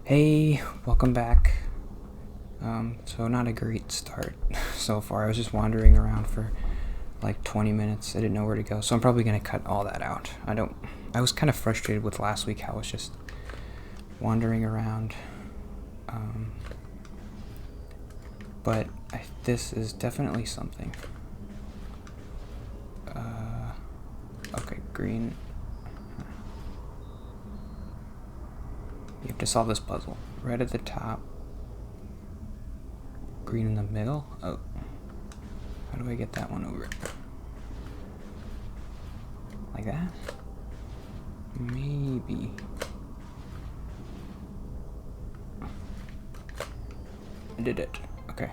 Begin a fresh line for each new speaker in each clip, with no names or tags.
Hey, welcome back. So not a great start so far. I was just wandering around for like 20 minutes. I didn't know where to go, so I'm probably gonna cut all that out. I was kind of frustrated with last week how I was just wandering around. But this is definitely something. Okay, green. You have to solve this puzzle. Red at the top. Green in the middle? Oh. How do I get that one over? Like that? Maybe. I did it. Okay.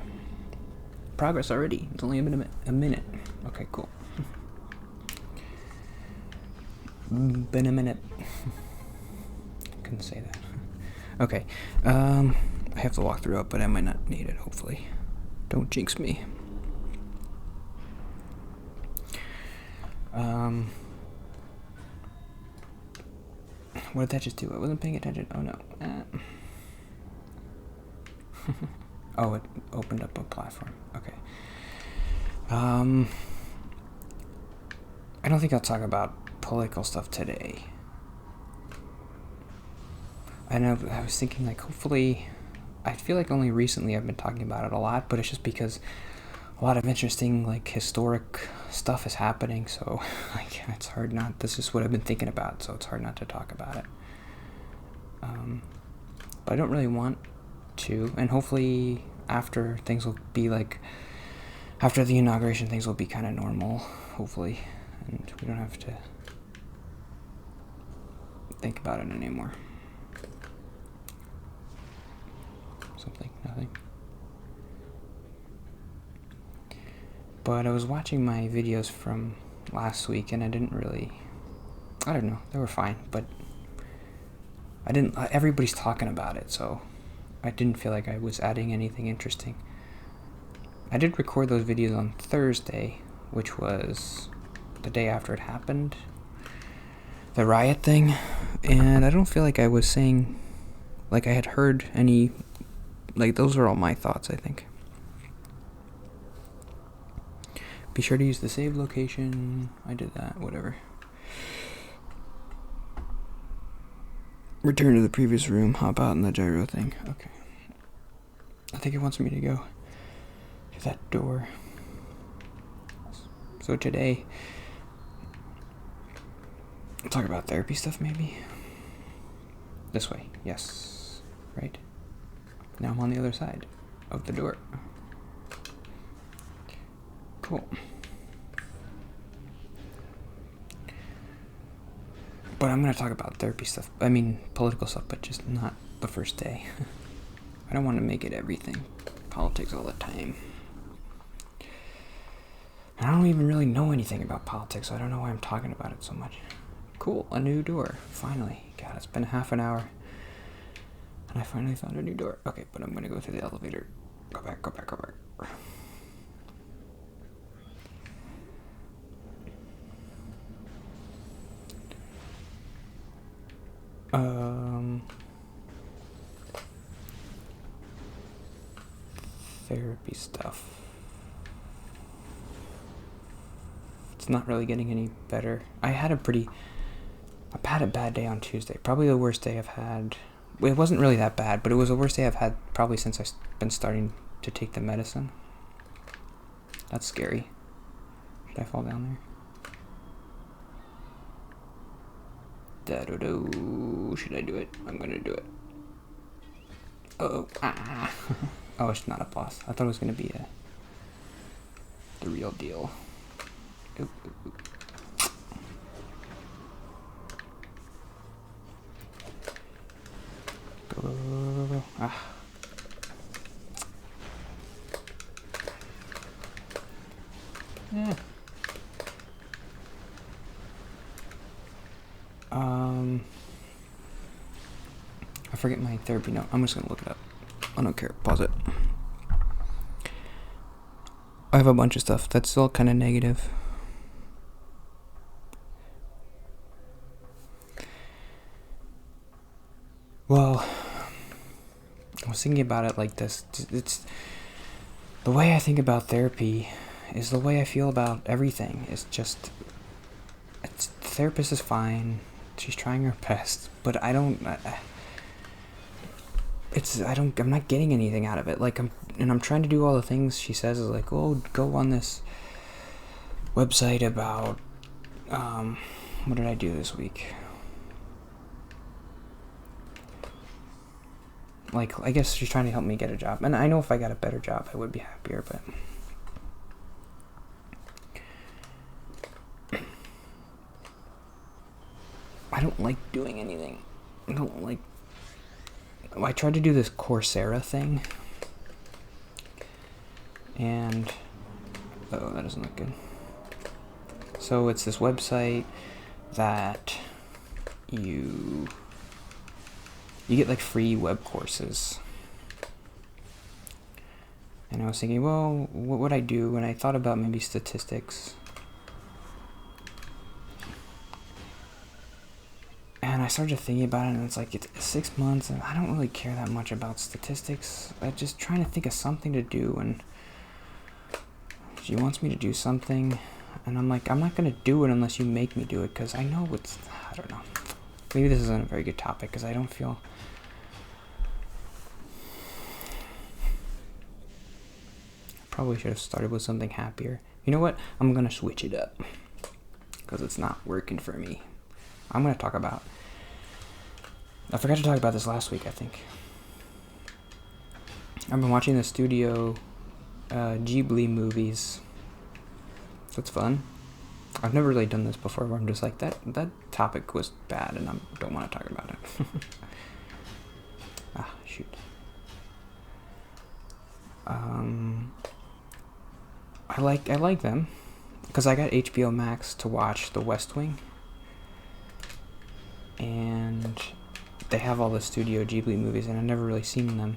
Progress already. It's only been a minute. Okay, cool. Been a minute. Couldn't say that. Okay. I have to walk through it, but I might not need it, hopefully. Don't jinx me. What did that just do? I wasn't paying attention. Oh no. Oh, it opened up a platform. Okay. I don't think I'll talk about political stuff today. I know, I was thinking, like, hopefully, I feel like only recently I've been talking about it a lot, but it's just because a lot of interesting, like, historic stuff is happening, so, like, it's hard not, this is what I've been thinking about, so it's hard not to talk about it. But I don't really want to, and hopefully after things will be, like, after the inauguration, things will be kind of normal, hopefully, and we don't have to think about it anymore. Something, nothing. But I was watching my videos from last week, and I don't know, they were fine, but everybody's talking about it, so I didn't feel like I was adding anything interesting. I did record those videos on Thursday, which was the day after it happened, the riot thing, and I don't feel like I was saying, like, I had heard any, like, those are all my thoughts, I think. Be sure to use the save location. I did that, whatever. Return to the previous room, hop out in the gyro thing. Okay. I think it wants me to go to that door. So today, I'll talk about therapy stuff, maybe? This way, yes. Right? Now I'm on the other side of the door. Cool. But I'm going to talk about therapy stuff. I mean, political stuff, but just not the first day. I don't want to make it everything. Politics all the time. I don't even really know anything about politics, so I don't know why I'm talking about it so much. Cool, a new door. Finally. God, it's been half an hour. And I finally found a new door. Okay, but I'm going to go through the elevator. Go back. Therapy stuff. It's not really getting any better. I've had a bad day on Tuesday. Probably the worst day I've had. It wasn't really that bad, but it was the worst day I've had probably since I've been starting to take the medicine. That's scary. Should I fall down there? Da-do-do. Should I do it? I'm gonna do it. Oh, oh, it's not a boss. I thought it was gonna be the real deal. Oop. Go. Ah. Yeah. I forget my therapy note. I'm just gonna look it up. I don't care. Pause it. I have a bunch of stuff that's still kind of negative. Well, was thinking about it like this. It's the way I think about therapy is the way I feel about everything. It's just, the therapist is fine. She's trying her best, but I'm not getting anything out of it. Like, I'm trying to do all the things she says is like, oh, go on this website about, what did I do this week? Like, I guess she's trying to help me get a job. And I know if I got a better job, I would be happier, but I don't like doing anything. I tried to do this Coursera thing. And, oh, that doesn't look good. So it's this website that you get like free web courses. And I was thinking, well, what would I do? And I thought about maybe statistics. And I started thinking about it, and it's like, it's 6 months, and I don't really care that much about statistics. I'm just trying to think of something to do, and she wants me to do something, and I'm like, I'm not going to do it unless you make me do it, because I know I don't know. Maybe this isn't a very good topic, because I don't feel... Probably should have started with something happier. You know what? I'm going to switch it up, because it's not working for me. I'm going to talk about... I forgot to talk about this last week, I think. I've been watching the Studio Ghibli movies. That's fun. I've never really done this before, where I'm just like, that topic was bad, and I don't want to talk about it. Shoot. I like them, because I got HBO Max to watch The West Wing. And they have all the Studio Ghibli movies, and I've never really seen them.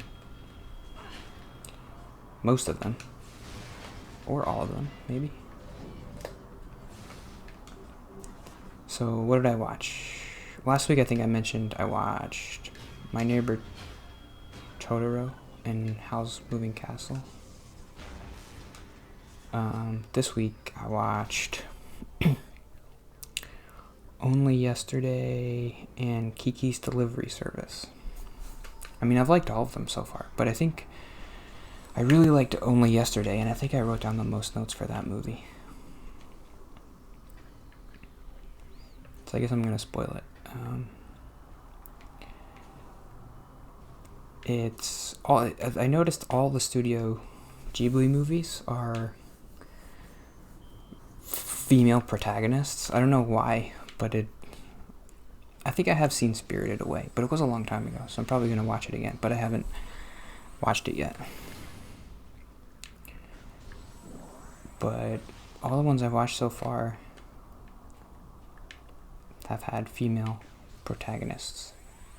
Most of them. Or all of them, maybe. So, what did I watch? Last week, I think I mentioned I watched My Neighbor Totoro and Howl's Moving Castle. This week, I watched... Only Yesterday and Kiki's Delivery Service. I mean, I've liked all of them so far, but I think I really liked Only Yesterday, and I think I wrote down the most notes for that movie. So I guess I'm going to spoil it. It's all... I noticed all the Studio Ghibli movies are female protagonists. I don't know why, but I think I have seen Spirited Away, but it was a long time ago, so I'm probably going to watch it again, but I haven't watched it yet. But all the ones I've watched so far have had female protagonists,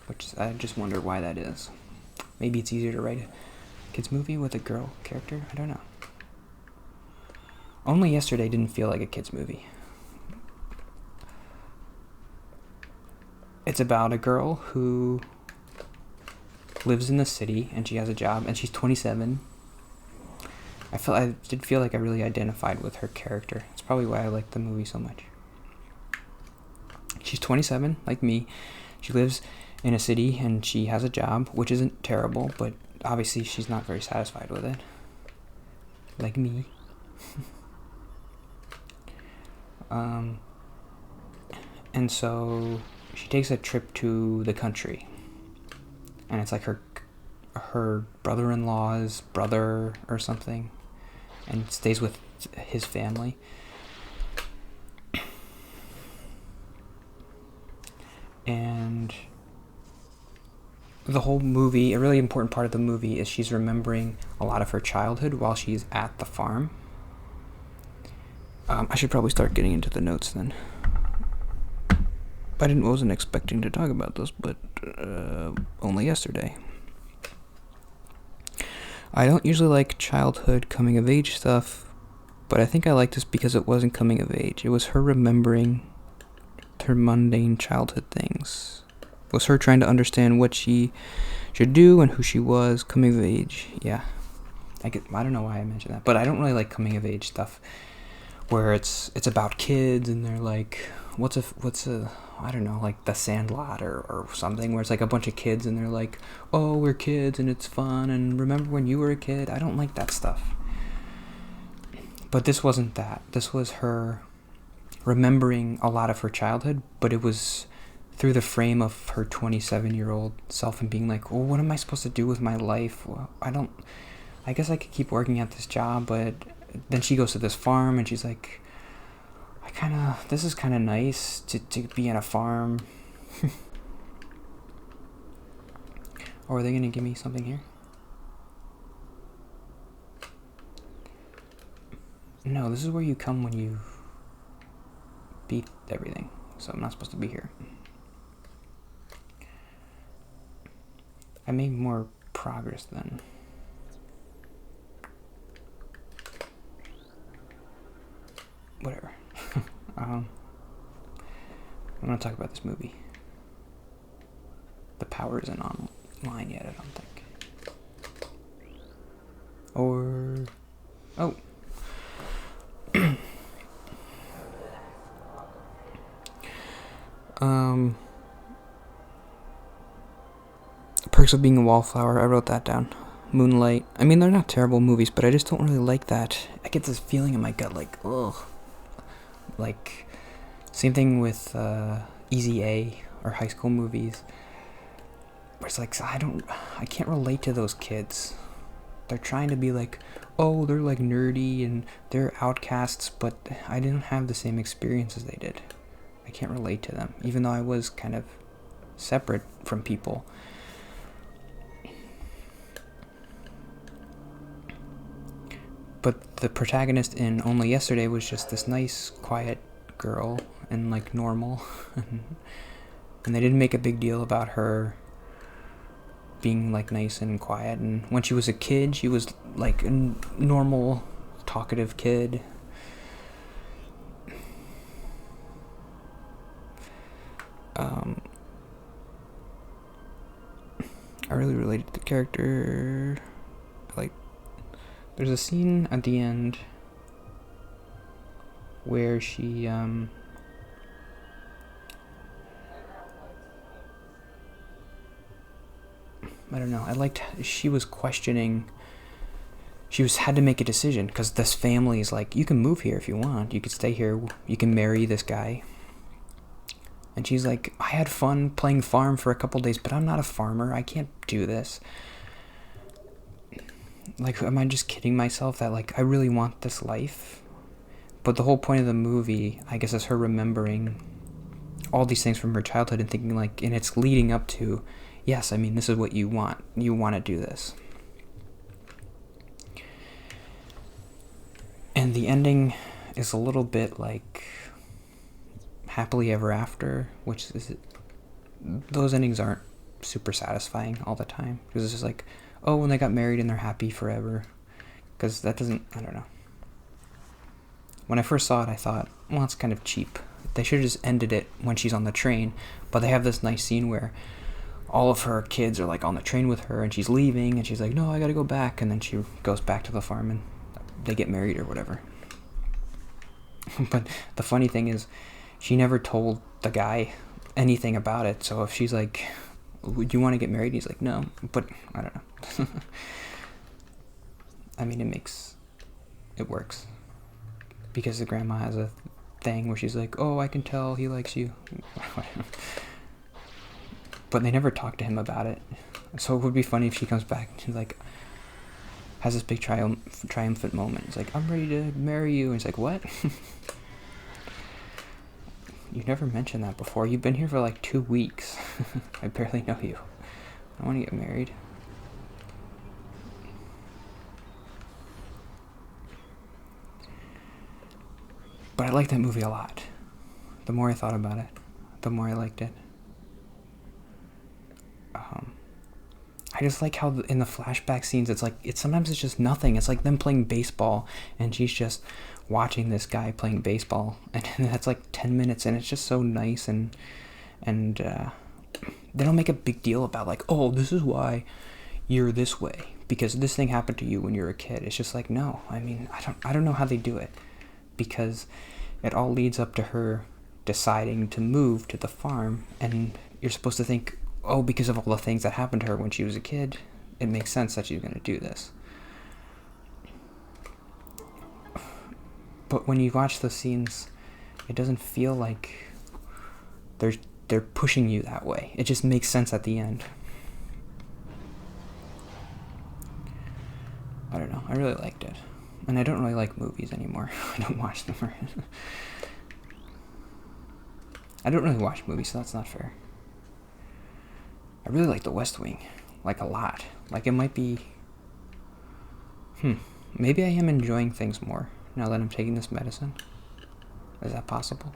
which I just wonder why that is. Maybe it's easier to write a kids movie with a girl character? I don't know. Only Yesterday didn't feel like a kids movie. It's about a girl who lives in the city, and she has a job, and she's 27. I did feel like I really identified with her character. It's probably why I like the movie so much. She's 27, like me. She lives in a city, and she has a job, which isn't terrible, but obviously she's not very satisfied with it. Like me. And so she takes a trip to the country, and it's like her brother-in-law's brother or something, and stays with his family. And the whole movie, a really important part of the movie, is she's remembering a lot of her childhood while she's at the farm. I should probably start getting into the notes then. Wasn't expecting to talk about this, but Only Yesterday. I don't usually like childhood coming of age stuff, but I think I like this because it wasn't coming of age. It was her remembering her mundane childhood things. It was her trying to understand what she should do and who she was. Coming of age, yeah. I don't know why I mentioned that, but I don't really like coming of age stuff where it's about kids and they're like, what's a I don't know, like The Sandlot or something where it's like a bunch of kids and they're like, oh, we're kids and it's fun and remember when you were a kid. I don't like that stuff. But this wasn't that. This was her remembering a lot of her childhood, but it was through the frame of her 27-year-old self and being like, well, what am I supposed to do with my life? Well, I guess I could keep working at this job, but then she goes to this farm and she's like, this is kind of nice to be on a farm. Or are they going to give me something here? No, this is where you come when you beat everything. So I'm not supposed to be here. I made more progress then. Whatever. I'm going to talk about this movie. The power isn't online yet, I don't think. Or... Oh. Perks of Being a Wallflower, I wrote that down. Moonlight. I mean, they're not terrible movies, but I just don't really like that. I get this feeling in my gut, like, ugh. Like, same thing with Easy A or high school movies. Where it's like, I can't relate to those kids. They're trying to be like, oh, they're like nerdy and they're outcasts, but I didn't have the same experience as they did. I can't relate to them, even though I was kind of separate from people. But the protagonist in Only Yesterday was just this nice, quiet girl and like normal. And they didn't make a big deal about her being like nice and quiet. And when she was a kid, she was like a normal, talkative kid. I really related to the character. Like, there's a scene at the end where she I don't know. I liked she was questioning. She had to make a decision because this family is like, you can move here if you want. You could stay here. You can marry this guy. And she's like, I had fun playing farm for a couple days, but I'm not a farmer. I can't do this. Like, am I just kidding myself that, like, I really want this life? But the whole point of the movie, I guess, is her remembering all these things from her childhood and thinking, like, and it's leading up to, yes, I mean, this is what you want. You want to do this. And the ending is a little bit like Happily Ever After, which is, those endings aren't super satisfying all the time. Because it's just like, oh, when they got married and they're happy forever. Because that doesn't, I don't know. When I first saw it, I thought, well, that's kind of cheap. They should have just ended it when she's on the train. But they have this nice scene where all of her kids are like on the train with her and she's leaving and she's like, no, I gotta go back. And then she goes back to the farm and they get married or whatever. But the funny thing is, she never told the guy anything about it. So if she's like, would you want to get married? He's like, no. But I don't know. I mean, it works. Because the grandma has a thing where she's like, oh, I can tell he likes you. But they never talk to him about it. So it would be funny if she comes back and she's like, has this big triumphant moment. It's like, I'm ready to marry you. And he's like, what? You never mentioned that before. You've been here for like 2 weeks. I barely know you. I want to get married. But I liked that movie a lot. The more I thought about it, the more I liked it. I just like how in the flashback scenes, it's like, sometimes it's just nothing. It's like them playing baseball, and she's just watching this guy playing baseball, and that's like 10 minutes, and it's just so nice, and they don't make a big deal about like, oh, this is why you're this way because this thing happened to you when you were a kid. It's just like, no, I mean, I don't know how they do it, because it all leads up to her deciding to move to the farm, and you're supposed to think, oh, because of all the things that happened to her when she was a kid, it makes sense that she's going to do this. But when you watch the scenes, it doesn't feel like they're pushing you that way. It just makes sense at the end. I don't know. I really liked it. And I don't really like movies anymore. I don't watch them. I don't really watch movies, so that's not fair. I really like The West Wing. Like, a lot. Like, it might be... Maybe I am enjoying things more now that I'm taking this medicine. Is that possible?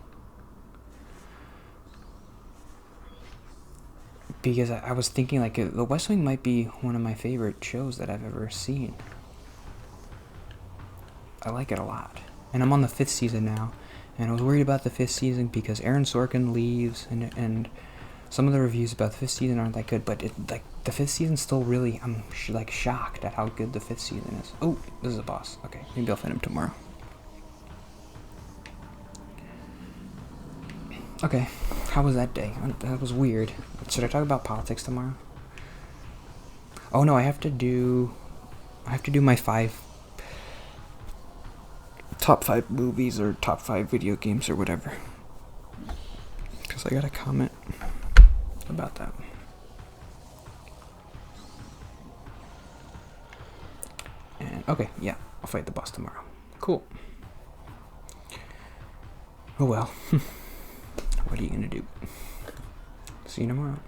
Because I was thinking, like, The West Wing might be one of my favorite shows that I've ever seen. I like it a lot. And I'm on the 5th season now. And I was worried about the 5th season because Aaron Sorkin leaves, and some of the reviews about the 5th season aren't that good, but the 5th season's still really, I'm like shocked at how good the 5th season is. Oh, this is a boss. Okay, maybe I'll find him tomorrow. Okay, how was that day? That was weird. Should I talk about politics tomorrow? Oh no, I have to do my top 5 movies or top 5 video games or whatever. Because I got a comment about that. And okay, yeah, I'll fight the boss tomorrow. Cool. Oh well. What are you gonna do? See you tomorrow.